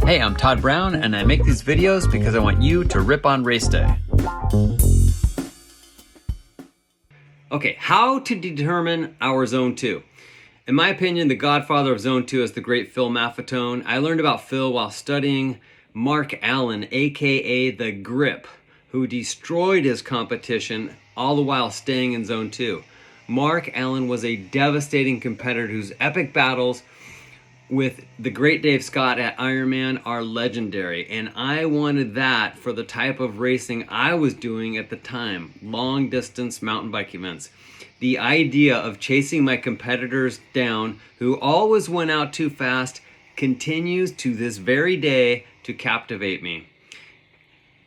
Hey, I'm Todd Brown, and I make these videos because I want you to rip on race day. Okay, how to determine our Zone 2. In my opinion, the godfather of Zone 2 is the great Phil Maffetone. I learned about Phil while studying Mark Allen, aka The Grip, who destroyed his competition all the while staying in Zone 2. Mark Allen was a devastating competitor whose epic battles with the great Dave Scott at Ironman are legendary, and I wanted that for the type of racing I was doing at the time, long distance mountain bike events. The idea of chasing my competitors down who always went out too fast continues to this very day to captivate me.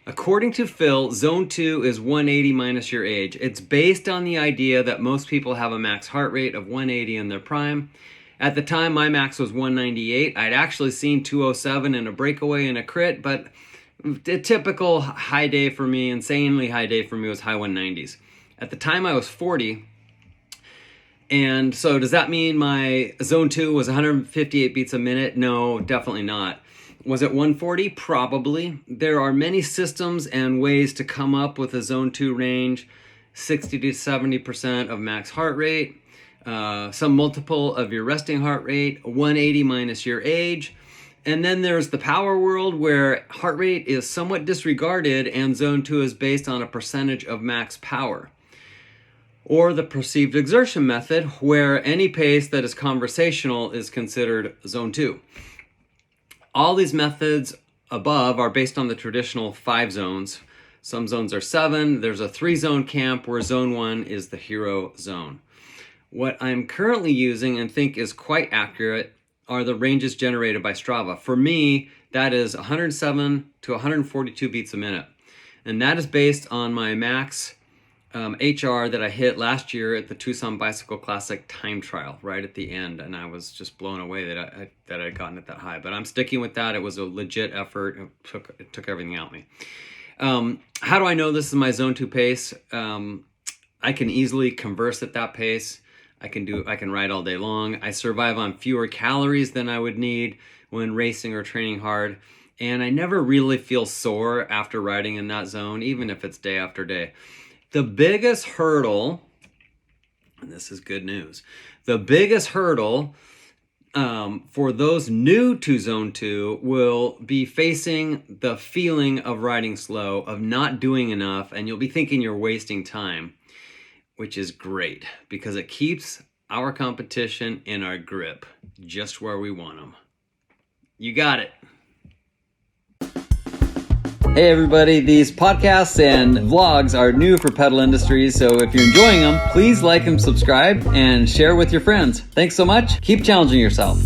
According to Phil, Zone 2 is 180 minus your age. It's based on the idea that most people have a max heart rate of 180 in their prime. At the time, my max was 198. I'd actually seen 207 in a breakaway and a crit, but a typical high day for me, insanely high day for me, was high 190s. At the time, I was 40. And so does that mean my Zone 2 was 158 beats a minute? No, definitely not. Was it 140? Probably. There are many systems and ways to come up with a Zone 2 range, 60 to 70% of max heart rate. Some multiple of your resting heart rate, 180 minus your age. And then there's the power world where heart rate is somewhat disregarded and Zone 2 is based on a percentage of max power. Or the perceived exertion method where any pace that is conversational is considered Zone 2. All these methods above are based on the traditional 5 zones. Some zones are 7. There's a 3-zone camp where Zone 1 is the hero zone. What I'm currently using and think is quite accurate are the ranges generated by Strava. For me, that is 107 to 142 beats a minute. And that is based on my max HR that I hit last year at the Tucson Bicycle Classic time trial right at the end. And I was just blown away that I'd gotten it that high. But I'm sticking with that. It was a legit effort. It took everything out of me. How do I know this is my Zone 2 pace? I can easily converse at that pace. I can ride all day long. I survive on fewer calories than I would need when racing or training hard. And I never really feel sore after riding in that zone, even if it's day after day. The biggest hurdle, and this is good news, the biggest hurdle for those new to Zone 2 will be facing the feeling of riding slow, of not doing enough, and you'll be thinking you're wasting time. Which is great because it keeps our competition in our grip, just where we want them. You got it. Hey everybody, these podcasts and vlogs are new for Pedal Industries, so if you're enjoying them, please like and subscribe and share with your friends. Thanks so much. Keep challenging yourself.